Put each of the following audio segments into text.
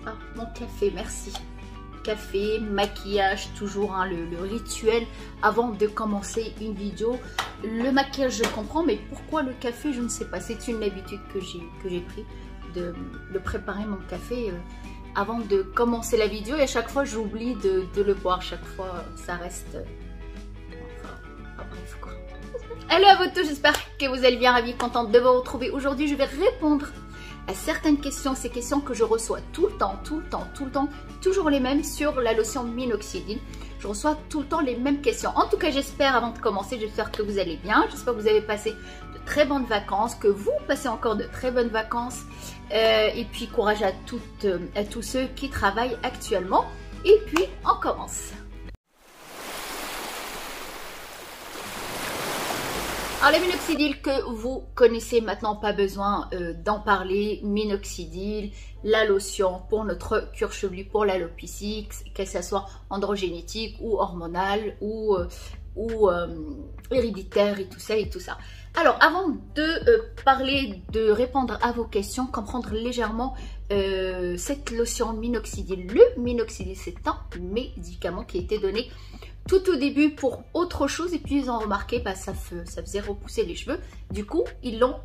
Ah, mon café, merci. Café, maquillage, toujours hein, le rituel avant de commencer une vidéo. Le maquillage, je comprends, mais pourquoi le café, je ne sais pas. C'est une habitude que j'ai pris de préparer mon café avant de commencer la vidéo. Et à chaque fois, j'oublie de le boire. Chaque fois, ça reste... Enfin, bref, quoi. Hello à vous tous, j'espère que vous allez bien, ravie, contente de vous retrouver. Aujourd'hui, je vais répondre à certaines questions, ces questions que je reçois tout le temps, toujours les mêmes sur la lotion minoxidil. Je reçois tout le temps les mêmes questions. En tout cas, j'espère, avant de commencer, j'espère que vous allez bien. J'espère que vous avez passé de très bonnes vacances, que vous passez encore de très bonnes vacances. Et puis, courage à tous ceux qui travaillent actuellement. Et puis, on commence. Alors, le minoxidil que vous connaissez maintenant, pas besoin d'en parler. Minoxidil, la lotion pour notre cuir chevelu, pour l'alopécie, que ce soit androgénétique ou hormonal ou héréditaire et tout ça. Alors, avant de de répondre à vos questions, comprendre légèrement cette lotion minoxidil. Le minoxidil, c'est un médicament qui a été donné tout au début pour autre chose et puis ils ont remarqué que ça faisait repousser les cheveux. Du coup, ils l'ont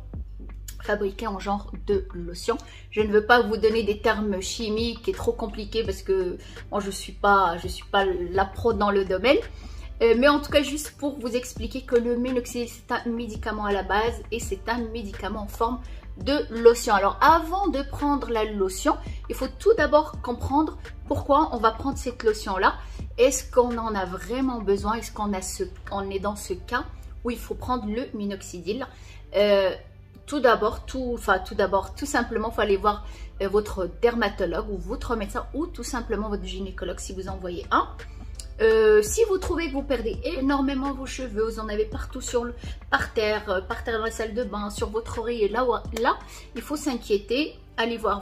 fabriqué en genre de lotion. Je ne veux pas vous donner des termes chimiques et trop compliqués parce que moi je suis pas la pro dans le domaine. Mais en tout cas, juste pour vous expliquer que le minoxidil, c'est un médicament à la base et c'est un médicament en forme de lotion. Alors, avant de prendre la lotion, il faut tout d'abord comprendre pourquoi on va prendre cette lotion-là. Est-ce qu'on en a vraiment besoin? Est-ce qu'on est dans ce cas où il faut prendre le minoxidil? Tout simplement, il faut aller voir votre dermatologue ou votre médecin ou tout simplement votre gynécologue si vous en voyez un. Si vous trouvez que vous perdez énormément vos cheveux, vous en avez partout par terre dans la salle de bain, sur votre oreiller, là, il faut s'inquiéter. Allez voir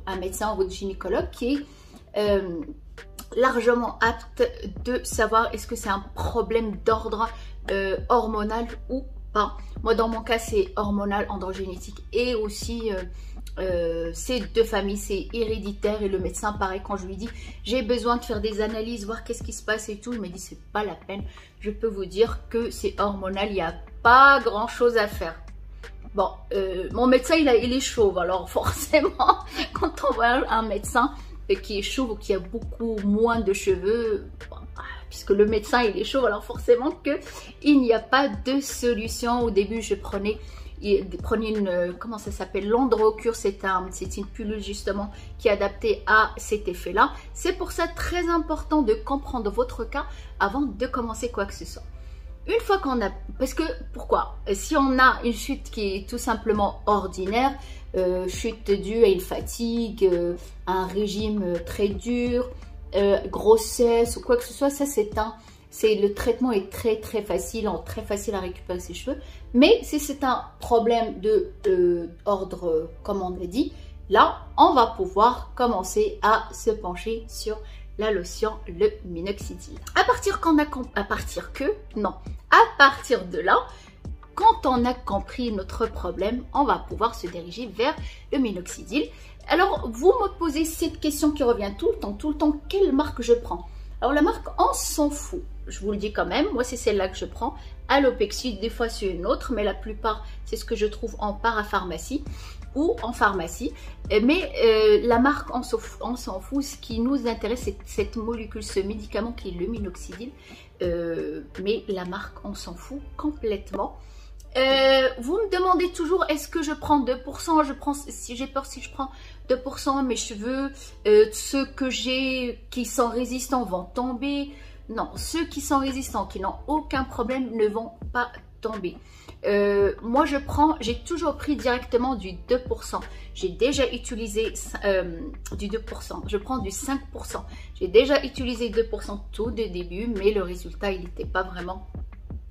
un médecin ou votre gynécologue qui est largement apte de savoir est-ce que c'est un problème d'ordre hormonal ou pas. Moi, dans mon cas, c'est hormonal, androgénétique et aussi... c'est de famille, c'est héréditaire et le médecin pareil quand je lui dis j'ai besoin de faire des analyses, voir qu'est-ce qui se passe et tout, il me dit c'est pas la peine, je peux vous dire que c'est hormonal, il n'y a pas grand chose à faire. Bon, mon médecin il est chauve, alors forcément quand on voit un médecin qui est chauve ou qui a beaucoup moins de cheveux, bon, puisque le médecin il est chauve, alors forcément que il n'y a pas de solution. Au début je prenez une, comment ça s'appelle, l'Androcur, c'est une pilule justement qui est adaptée à cet effet là. C'est pour ça très important de comprendre votre cas avant de commencer quoi que ce soit. Une fois qu'on a, parce que pourquoi, si on a une chute qui est tout simplement ordinaire, chute due à une fatigue, un régime très dur, grossesse ou quoi que ce soit, ça le traitement est très facile, très facile à récupérer ses cheveux. Mais si c'est un problème d'ordre, comme on l'a dit, là, on va pouvoir commencer à se pencher sur la lotion, le minoxidil. À partir de là, quand on a compris notre problème, on va pouvoir se diriger vers le minoxidil. Alors, vous me posez cette question qui revient tout le temps, quelle marque je prends? Alors la marque, on s'en fout, je vous le dis quand même, moi c'est celle-là que je prends, Alopexy, des fois c'est une autre, mais la plupart c'est ce que je trouve en parapharmacie ou en pharmacie. Mais la marque, on s'en fout, ce qui nous intéresse c'est cette molécule, ce médicament qui est le minoxidil, mais la marque, on s'en fout complètement. Vous me demandez toujours est-ce que je prends 2%, si j'ai peur si je prends 2%, mes cheveux, ceux que j'ai qui sont résistants vont tomber. Non, ceux qui sont résistants, qui n'ont aucun problème ne vont pas tomber. Moi j'ai toujours pris directement du 2%. J'ai déjà utilisé du 2%, je prends du 5%. J'ai déjà utilisé 2% tout de début, mais le résultat il n'était pas vraiment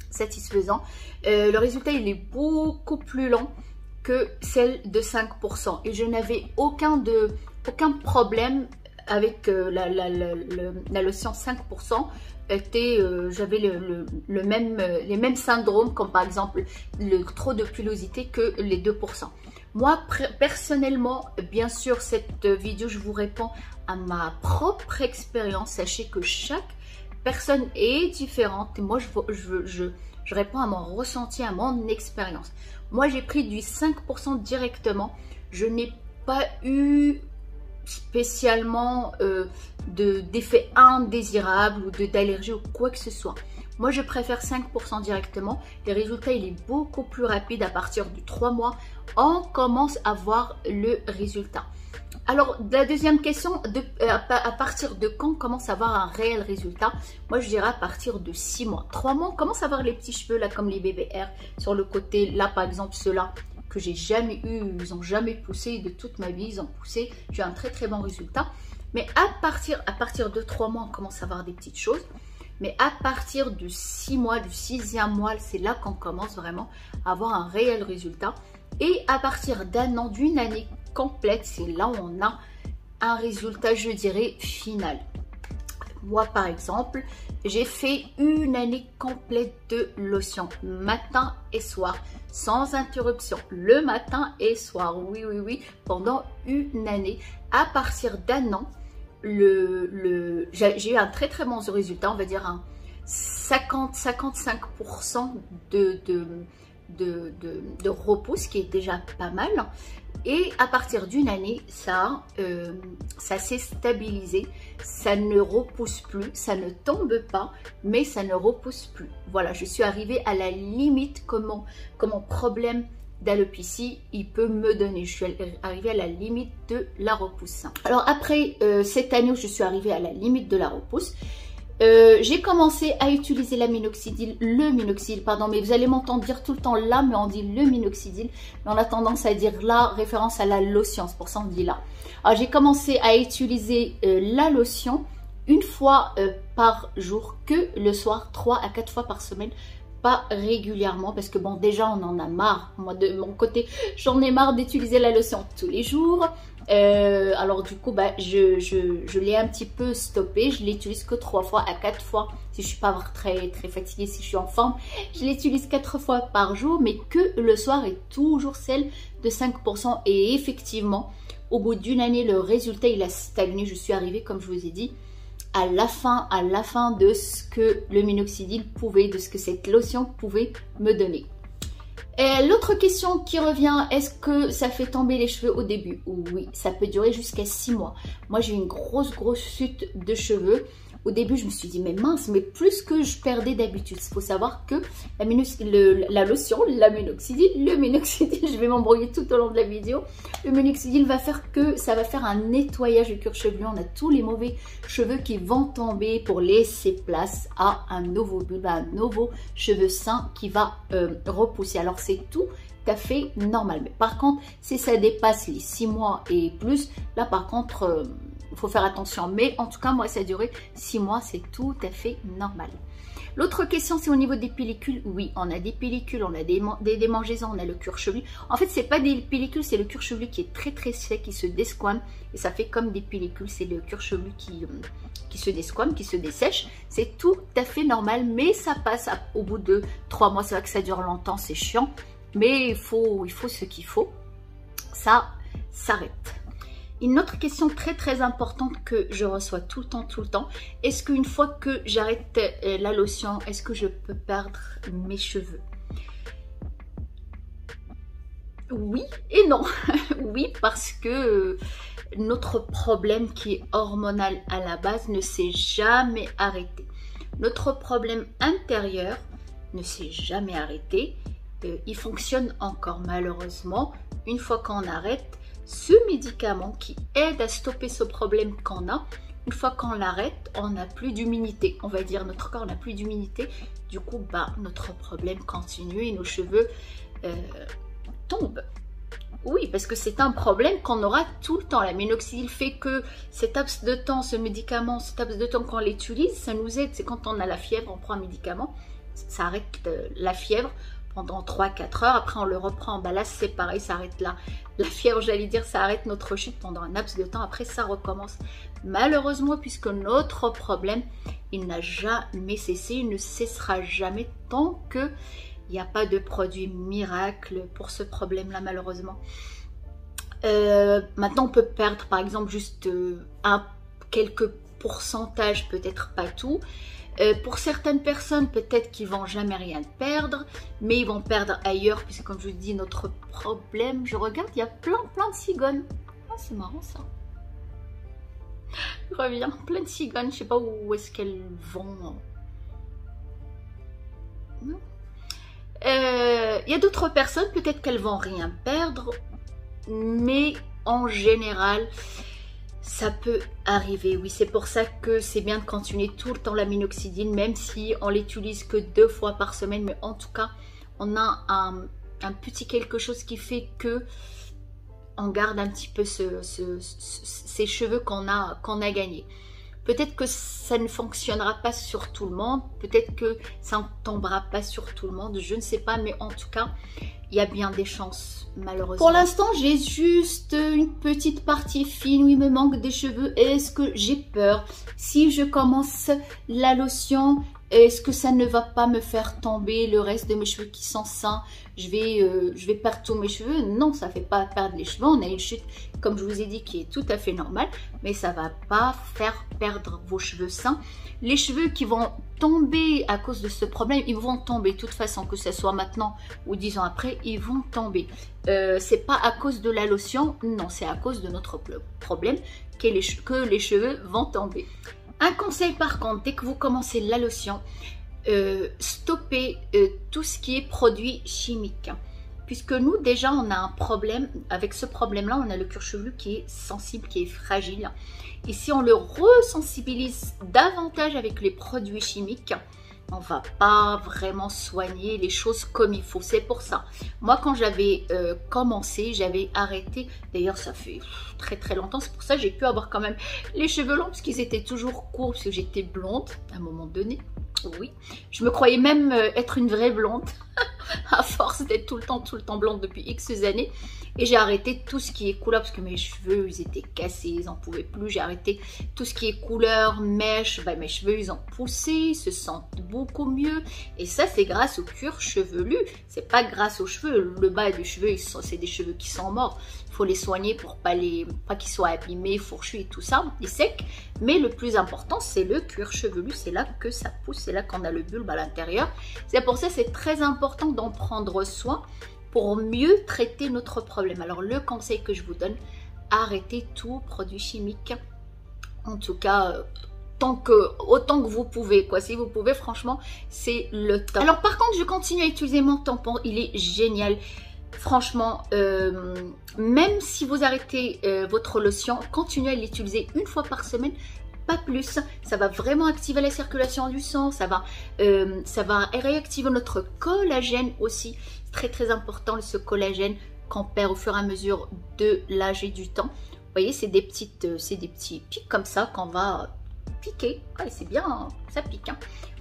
satisfaisant. Le résultat il est beaucoup plus lent que celle de 5% et je n'avais aucun problème avec la lotion 5%. J'avais les mêmes syndromes comme par exemple le trop de pilosité que les 2%. Moi, personnellement, bien sûr, cette vidéo, je vous réponds à ma propre expérience. Sachez que chaque personne est différente. Et moi, je réponds à mon ressenti, à mon expérience. Moi, j'ai pris du 5% directement. Je n'ai pas eu spécialement d'effet indésirable ou d'allergie ou quoi que ce soit. Moi, je préfère 5% directement. Les résultats, il est beaucoup plus rapide. À partir de 3 mois, on commence à voir le résultat. Alors, la deuxième question, à partir de quand on commence à avoir un réel résultat? Moi, je dirais à partir de 6 mois. 3 mois, on commence à avoir les petits cheveux, là, comme les BBR, sur le côté. Là, par exemple, ceux-là que j'ai jamais eu, ils n'ont jamais poussé. De toute ma vie, ils ont poussé. J'ai un très, très bon résultat. Mais à partir de 3 mois, on commence à avoir des petites choses. Mais à partir de 6 mois, du 6e mois, c'est là qu'on commence vraiment à avoir un réel résultat. Et à partir d'un an, d'une année complète, c'est là où on a un résultat, je dirais, final. Moi, par exemple, j'ai fait une année complète de lotion, matin et soir, sans interruption, le matin et soir, oui, pendant une année. À partir d'un an, j'ai eu un très très bon résultat, on va dire un 50-55% de repousse, qui est déjà pas mal. Et à partir d'une année, ça s'est stabilisé, ça ne repousse plus, ça ne tombe pas, mais ça ne repousse plus. Voilà, je suis arrivée à la limite que mon problème d'alopécie, il peut me donner. Je suis arrivée à la limite de la repousse. Alors après cette année où je suis arrivée à la limite de la repousse, j'ai commencé à utiliser le minoxidil, pardon, mais vous allez m'entendre dire tout le temps là, mais on dit le minoxidil, mais on a tendance à dire là, référence à la lotion, c'est pour ça on dit là. Alors j'ai commencé à utiliser la lotion une fois par jour, que le soir, 3 à 4 fois par semaine, pas régulièrement, parce que bon, déjà on en a marre. Moi de mon côté, j'en ai marre d'utiliser la lotion tous les jours. Alors du coup, bah, je l'ai un petit peu stoppé. Je l'utilise que 3 fois à 4 fois si je suis pas très fatiguée, si je suis en forme. Je l'utilise 4 fois par jour, mais que le soir, est toujours celle de 5%. Et effectivement, au bout d'une année, le résultat il a stagné. Je suis arrivée, comme je vous ai dit, à la fin de ce que le minoxidil pouvait, de ce que cette lotion pouvait me donner. L'autre question qui revient, est-ce que ça fait tomber les cheveux au début? Oui, ça peut durer jusqu'à 6 mois. Moi, j'ai eu une grosse chute de cheveux. Au début, je me suis dit, mais mince, mais plus que je perdais d'habitude. Il faut savoir que la lotion, le minoxidil, je vais m'embrouiller tout au long de la vidéo. Le minoxidil va faire que ça va faire un nettoyage du cuir chevelu. On a tous les mauvais cheveux qui vont tomber pour laisser place à un nouveau bulbe, à un nouveau cheveu sain qui va repousser. Alors, c'est tout à fait normal. Mais par contre, si ça dépasse les 6 mois et plus, là, par contre... il faut faire attention, mais en tout cas, moi, ça a duré 6 mois, c'est tout à fait normal. L'autre question, c'est au niveau des pellicules. Oui, on a des pellicules, on a des démangeaisons, on a le cuir chevelu. En fait, c'est pas des pellicules, c'est le cuir chevelu qui est très sec, qui se desquame, et ça fait comme des pellicules. C'est le cuir chevelu qui se desquame, qui se dessèche. C'est tout à fait normal, mais ça passe au bout de 3 mois. C'est vrai que ça dure longtemps, c'est chiant, mais il faut ce qu'il faut. Ça s'arrête. Une autre question très importante que je reçois tout le temps, est-ce qu'une fois que j'arrête la lotion, est-ce que je peux perdre mes cheveux? Oui et non. Oui, parce que notre problème qui est hormonal à la base ne s'est jamais arrêté. Notre problème intérieur ne s'est jamais arrêté. Il fonctionne encore malheureusement. Une fois qu'on arrête, ce médicament qui aide à stopper ce problème qu'on a, une fois qu'on l'arrête, on n'a plus d'humidité. On va dire notre corps n'a plus d'humidité. Du coup, bah, notre problème continue et nos cheveux tombent. Oui, parce que c'est un problème qu'on aura tout le temps. La minoxidil fait que cet laps de temps, ce médicament, cet laps de temps qu'on l'utilise, ça nous aide. C'est quand on a la fièvre, on prend un médicament, ça arrête la fièvre pendant 3-4 heures, après on le reprend, bah là c'est pareil, ça arrête la fièvre, j'allais dire, ça arrête notre chute pendant un laps de temps, après ça recommence. Malheureusement, puisque notre problème, il n'a jamais cessé, il ne cessera jamais tant qu'il n'y a pas de produit miracle pour ce problème-là, malheureusement. Maintenant, on peut perdre par exemple juste quelques pourcentages, peut-être pas tout. Pour certaines personnes, peut-être qu'ils vont jamais rien perdre, mais ils vont perdre ailleurs, puisque comme je vous dis, notre problème, je regarde, il y a plein de cigognes. Ah, c'est marrant ça. Je reviens, plein de cigognes, je sais pas où est-ce qu'elles vont. Il y a d'autres personnes, peut-être qu'elles vont rien perdre, mais en général, ça peut arriver. Oui, c'est pour ça que c'est bien de continuer tout le temps la minoxidil, même si on l'utilise que 2 fois par semaine, mais en tout cas, on a un petit quelque chose qui fait que on garde un petit peu ces cheveux qu'on a gagnés. Peut-être que ça ne fonctionnera pas sur tout le monde, peut-être que ça ne tombera pas sur tout le monde, je ne sais pas, mais en tout cas, il y a bien des chances, malheureusement. Pour l'instant, j'ai juste une petite partie fine où il me manque des cheveux. Est-ce que j'ai peur? Si je commence la lotion, est-ce que ça ne va pas me faire tomber le reste de mes cheveux qui sont sains? Je vais perdre tous mes cheveux? Non, ça ne fait pas perdre les cheveux. On a une chute, comme je vous ai dit, qui est tout à fait normale, mais ça ne va pas faire perdre vos cheveux sains. Les cheveux qui vont tomber à cause de ce problème, ils vont tomber de toute façon, que ce soit maintenant ou 10 ans après, ils vont tomber. C'est pas à cause de la lotion, non, c'est à cause de notre problème que les cheveux vont tomber. Un conseil par contre, dès que vous commencez la lotion, stoppez tout ce qui est produit chimique. Puisque nous, déjà, on a un problème. Avec ce problème-là, on a le cuir chevelu qui est sensible, qui est fragile. Et si on le resensibilise davantage avec les produits chimiques, on va pas vraiment soigner les choses comme il faut. C'est pour ça. Moi, quand j'avais commencé, j'avais arrêté. D'ailleurs, ça fait très longtemps. C'est pour ça que j'ai pu avoir quand même les cheveux longs, parce qu'ils étaient toujours courts, parce que j'étais blonde à un moment donné. Oui, je me croyais même être une vraie blonde à force d'être tout le temps blonde depuis X années. Et j'ai arrêté tout ce qui est couleur parce que mes cheveux, ils étaient cassés, ils n'en pouvaient plus. J'ai arrêté tout ce qui est couleur, mèche. Ben, mes cheveux, ils ont poussé, ils se sentent beaucoup mieux. Et ça, c'est grâce au cuir chevelu. C'est pas grâce aux cheveux. Le bas des cheveux, c'est des cheveux qui sont morts. Il faut les soigner pour pas qu'ils soient abîmés, fourchus et tout ça, et secs. Mais le plus important, c'est le cuir chevelu. C'est là que ça pousse, c'est là qu'on a le bulbe à l'intérieur. C'est pour ça que c'est très important d'en prendre soin pour mieux traiter notre problème. Alors le conseil que je vous donne, arrêtez tout produit chimique. En tout cas, autant que vous pouvez, quoi. Si vous pouvez, franchement, c'est le top. Alors par contre, je continue à utiliser mon tampon. Il est génial. Franchement, même si vous arrêtez votre lotion, continuez à l'utiliser une fois par semaine, pas plus. Ça va vraiment activer la circulation du sang, ça va réactiver notre collagène aussi. C'est très important, ce collagène qu'on perd au fur et à mesure de l'âge et du temps. Vous voyez, c'est des petits pics comme ça qu'on va piquer. Ouais, c'est bien, hein, ça pique. Hein.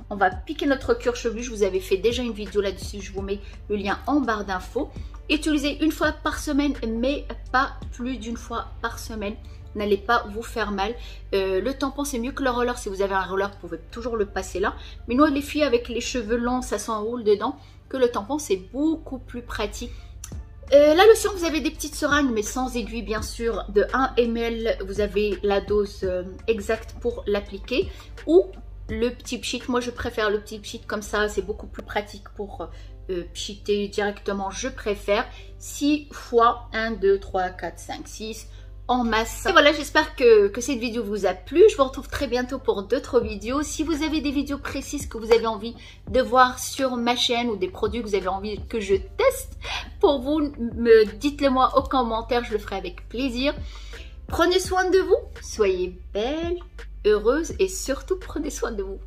On va piquer notre cuir chevelu. Je vous avais fait déjà une vidéo là-dessus. Je vous mets le lien en barre d'infos. Utilisez une fois par semaine, mais pas plus d'une fois par semaine. N'allez pas vous faire mal. Le tampon, c'est mieux que le roller. Si vous avez un roller, vous pouvez toujours le passer là. Mais nous, les filles avec les cheveux longs, ça s'enroule dedans. Que le tampon, c'est beaucoup plus pratique. La lotion, vous avez des petites seringues, mais sans aiguille, bien sûr. De 1 ml, vous avez la dose exacte pour l'appliquer. Ou le petit pchit. Moi, je préfère le petit pchit comme ça. C'est beaucoup plus pratique pour pchiter directement. Je préfère 6 fois 1, 2, 3, 4, 5, 6 en masse. Et voilà, j'espère que cette vidéo vous a plu. Je vous retrouve très bientôt pour d'autres vidéos. Si vous avez des vidéos précises que vous avez envie de voir sur ma chaîne ou des produits que vous avez envie que je teste pour vous, dites-le moi aux commentaires, je le ferai avec plaisir. Prenez soin de vous, soyez belle, heureuse et surtout prenez soin de vous.